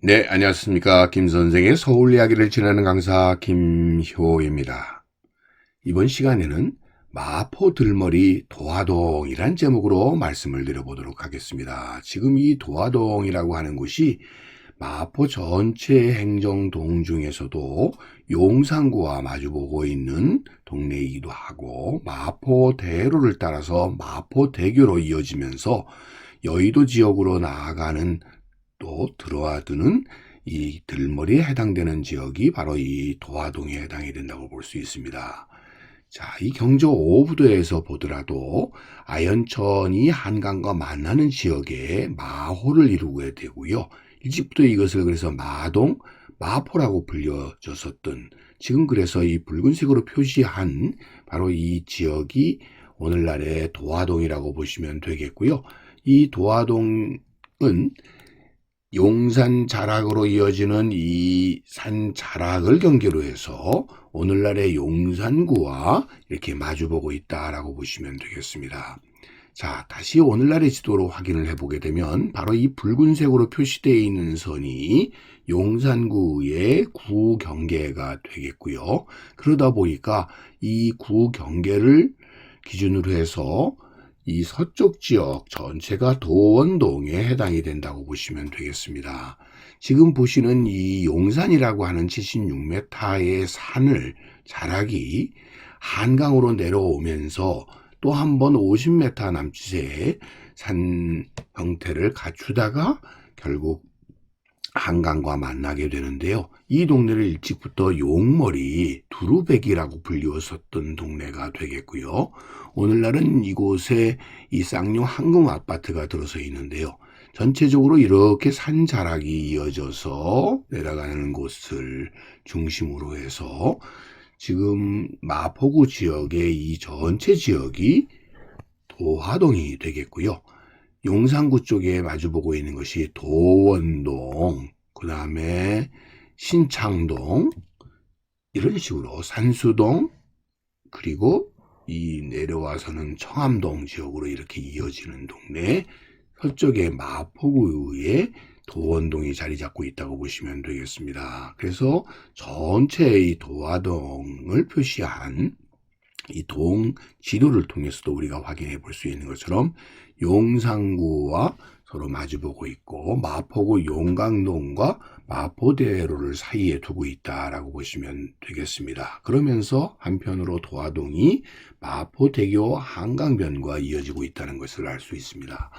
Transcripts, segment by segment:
네, 안녕하십니까. 김 선생의 서울 이야기를 지내는 강사 김효입니다. 이번 시간에는 마포 들머리 도화동이란 제목으로 말씀을 드려보도록 하겠습니다. 지금 이 도화동이라고 하는 곳이 마포 전체 행정동 중에서도 용산구와 마주보고 있는 동네이기도 하고 마포대로를 따라서 마포대교로 이어지면서 여의도 지역으로 나아가는 또 들어와드는 이 들머리에 해당되는 지역이 바로 이 도화동에 해당이 된다고 볼 수 있습니다. 자, 이 경저 5부도에서 보더라도 아현천이 한강과 만나는 지역에 마호를 이루게 되고요. 일찍부터 이것을 그래서 마동, 마포라고 불려졌었던, 지금 그래서 이 붉은색으로 표시한 바로 이 지역이 오늘날의 도화동이라고 보시면 되겠고요. 이 도화동은 용산 자락으로 이어지는 이 산 자락을 경계로 해서 오늘날의 용산구와 이렇게 마주보고 있다라고 보시면 되겠습니다. 자, 다시 오늘날의 지도로 확인을 해보게 되면 바로 이 붉은색으로 표시되어 있는 선이 용산구의 구 경계가 되겠고요. 그러다 보니까 이 구 경계를 기준으로 해서 이 서쪽 지역 전체가 도원동에 해당이 된다고 보시면 되겠습니다. 지금 보시는 이 용산이라고 하는 76m의 산을 자락이 한강으로 내려오면서 또 한 번 50m 남짓의 산 형태를 갖추다가 결국 한강과 만나게 되는데요. 이 동네를 일찍부터 용머리 두루백이라고 불리웠었던 동네가 되겠고요. 오늘날은 이곳에 이 쌍용 황금 아파트가 들어서 있는데요. 전체적으로 이렇게 산 자락이 이어져서 내려가는 곳을 중심으로 해서 지금 마포구 지역의 이 전체 지역이 도화동이 되겠고요. 용산구 쪽에 마주보고 있는 것이 도원동, 그 다음에 신창동, 이런 식으로 산수동, 그리고 이 내려와서는 청암동 지역으로 이렇게 이어지는 동네, 서쪽에 마포구에 도원동이 자리 잡고 있다고 보시면 되겠습니다. 그래서 전체의 도화동을 표시한 이 동 지도를 통해서도 우리가 확인해 볼 수 있는 것처럼 용산구와 서로 마주보고 있고 마포구 용강동과 마포대로를 사이에 두고 있다라고 보시면 되겠습니다. 그러면서 한편으로 도화동이 마포대교 한강변과 이어지고 있다는 것을 알 수 있습니다.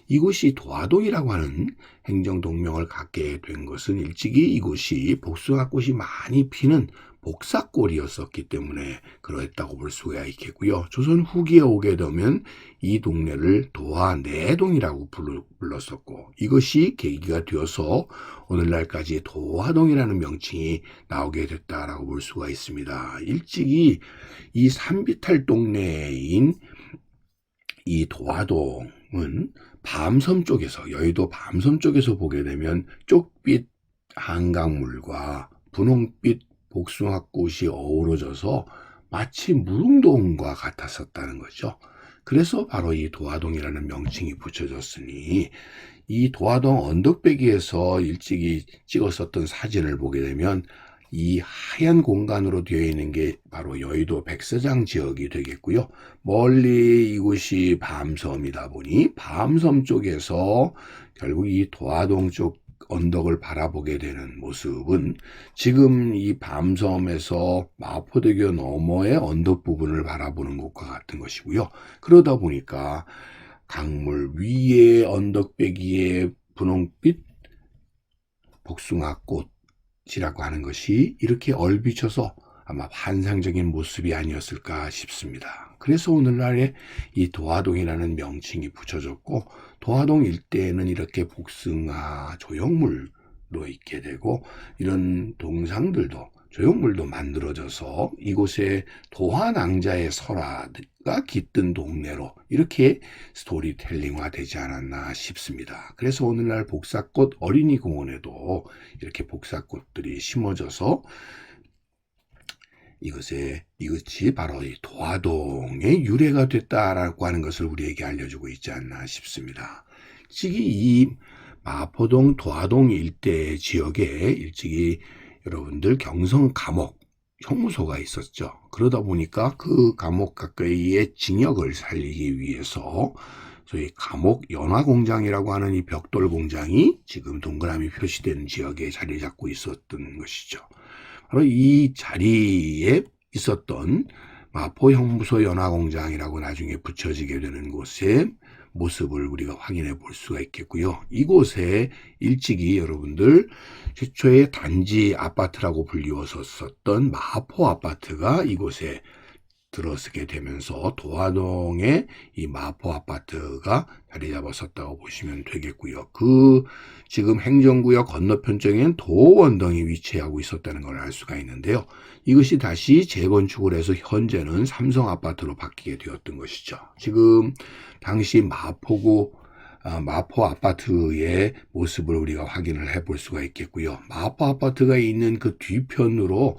이곳이 도화동이라고 하는 행정동명을 갖게 된 것은 일찍이 이곳이 복숭아꽃이 많이 피는 복사골이었었기 때문에 그러했다고 볼 수가 있겠고요. 조선 후기에 오게 되면 이 동네를 도화내동이라고 불렀었고 이것이 계기가 되어서 오늘날까지 도화동이라는 명칭이 나오게 됐다라고 볼 수가 있습니다. 일찍이 이 산비탈 동네인 이 도화동은 밤섬 쪽에서 여의도 밤섬 쪽에서 보게 되면 쪽빛 한강물과 분홍빛 복숭아꽃이 어우러져서 마치 무릉도원과 같았었다는 거죠. 그래서 바로 이 도화동이라는 명칭이 붙여졌으니 이 도화동 언덕배기에서 일찍이 찍었었던 사진을 보게 되면 이 하얀 공간으로 되어 있는 게 바로 여의도 백사장 지역이 되겠고요. 멀리 이곳이 밤섬이다 보니 밤섬 쪽에서 결국 이 도화동 쪽 언덕을 바라보게 되는 모습은 지금 이 밤섬에서 마포대교 너머의 언덕 부분을 바라보는 것과 같은 것이고요. 그러다 보니까 강물 위에 언덕배기에 분홍빛 복숭아꽃이라고 하는 것이 이렇게 얼비쳐서 아마 환상적인 모습이 아니었을까 싶습니다. 그래서 오늘날에 이 도화동이라는 명칭이 붙여졌고 도화동 일대에는 이렇게 복숭아 조형물로 있게 되고 이런 동상들도 조형물도 만들어져서 이곳에 도화낭자의 설화가 깃든 동네로 이렇게 스토리텔링화 되지 않았나 싶습니다. 그래서 오늘날 복사꽃 어린이 공원에도 이렇게 복사꽃들이 심어져서 이것이 바로 이 도화동의 유래가 됐다라고 하는 것을 우리에게 알려주고 있지 않나 싶습니다. 이 마포동, 도화동 일대 지역에 일찍이 여러분들 경성 감옥 형무소가 있었죠. 그러다 보니까 그 감옥 가까이의 징역을 살리기 위해서 소위 감옥 연화공장이라고 하는 이 벽돌 공장이 지금 동그라미 표시된 지역에 자리 잡고 있었던 것이죠. 바로 이 자리에 있었던 마포 형무소 연화공장이라고 나중에 붙여지게 되는 곳의 모습을 우리가 확인해 볼 수가 있겠고요. 이곳에 일찍이 여러분들 최초의 단지 아파트라고 불리웠었던 마포 아파트가 이곳에 들어서게 되면서 도화동에 이 마포 아파트가 자리 잡았었다고 보시면 되겠고요. 그 지금 행정구역 건너편 쪽엔 도원동이 위치하고 있었다는 걸 알 수가 있는데요. 이것이 다시 재건축을 해서 현재는 삼성 아파트로 바뀌게 되었던 것이죠. 지금 당시 마포구 마포 아파트의 모습을 우리가 확인을 해볼 수가 있겠고요. 마포 아파트가 있는 그 뒤편으로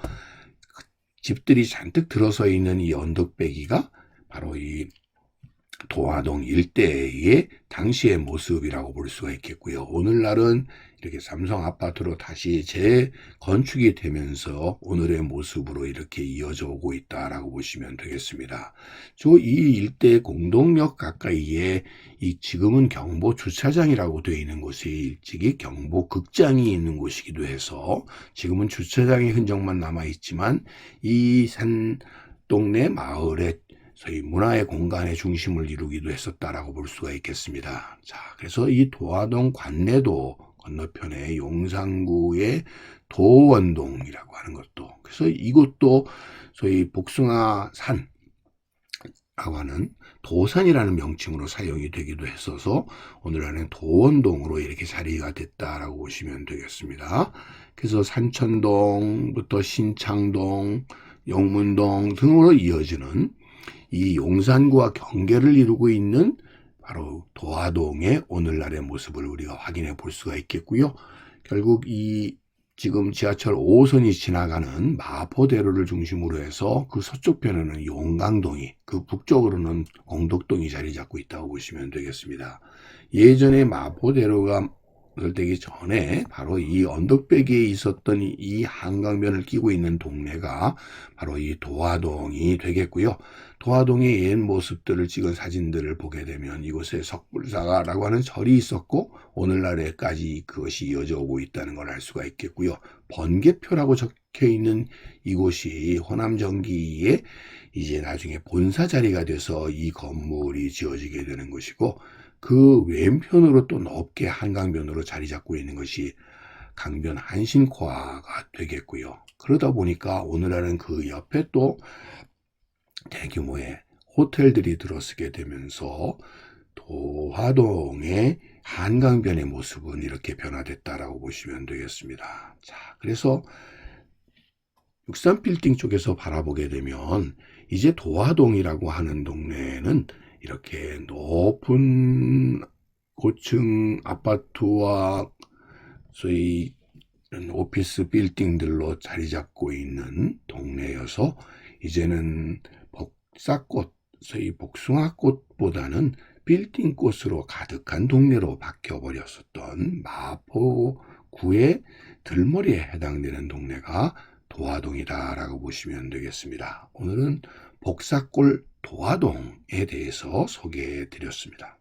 집들이 잔뜩 들어서 있는 이 언덕배기가 바로 이 도화동 일대의 당시의 모습이라고 볼 수가 있겠고요. 오늘날은 이렇게 삼성 아파트로 다시 재건축이 되면서 오늘의 모습으로 이렇게 이어져 오고 있다라고 보시면 되겠습니다. 이 일대 공동역 가까이에 이 지금은 경보 주차장이라고 되어 있는 곳이 일찍이 경보 극장이 있는 곳이기도 해서 지금은 주차장의 흔적만 남아 있지만 이 산 동네 마을의 소위 문화의 공간의 중심을 이루기도 했었다라고 볼 수가 있겠습니다. 자, 그래서 이 도화동 관내도 건너편에 용산구의 도원동이라고 하는 것도, 그래서 이곳도 소위 복숭아산이라고 하는 도산이라는 명칭으로 사용이 되기도 했어서 오늘날은 도원동으로 이렇게 자리가 됐다라고 보시면 되겠습니다. 그래서 산천동부터 신창동, 영문동 등으로 이어지는 이 용산구와 경계를 이루고 있는 바로 도화동의 오늘날의 모습을 우리가 확인해 볼 수가 있겠고요. 결국 이 지금 지하철 5호선이 지나가는 마포대로를 중심으로 해서 그 서쪽편에는 용강동이, 그 북쪽으로는 공덕동이 자리 잡고 있다고 보시면 되겠습니다. 예전에 마포대로가 되기 전에 바로 이 언덕배기에 있었던 이 한강변을 끼고 있는 동네가 바로 이 도화동이 되겠고요. 도화동의 옛 모습들을 찍은 사진들을 보게 되면 이곳에 석불사가라고 하는 절이 있었고 오늘날에까지 그것이 이어져 오고 있다는 걸 알 수가 있겠고요. 번개표라고 적혀 있는 이곳이 호남전기의 이제 나중에 본사 자리가 돼서 이 건물이 지어지게 되는 것이고, 그 왼편으로 또 높게 한강변으로 자리 잡고 있는 것이 강변 한신코아가 되겠고요. 그러다 보니까 오늘날은 그 옆에 또 대규모의 호텔들이 들어서게 되면서 도화동의 한강변의 모습은 이렇게 변화됐다라고 보시면 되겠습니다. 자, 그래서 63빌딩 쪽에서 바라보게 되면 이제 도화동이라고 하는 동네는 이렇게 높은 고층 아파트와 소위 오피스 빌딩들로 자리 잡고 있는 동네여서 이제는 복사꽃, 소위 복숭아꽃보다는 빌딩꽃으로 가득한 동네로 바뀌어버렸었던 마포구의 들머리에 해당되는 동네가 도화동이다라고 보시면 되겠습니다. 오늘은 복사골 도화동에 대해서 소개해 드렸습니다.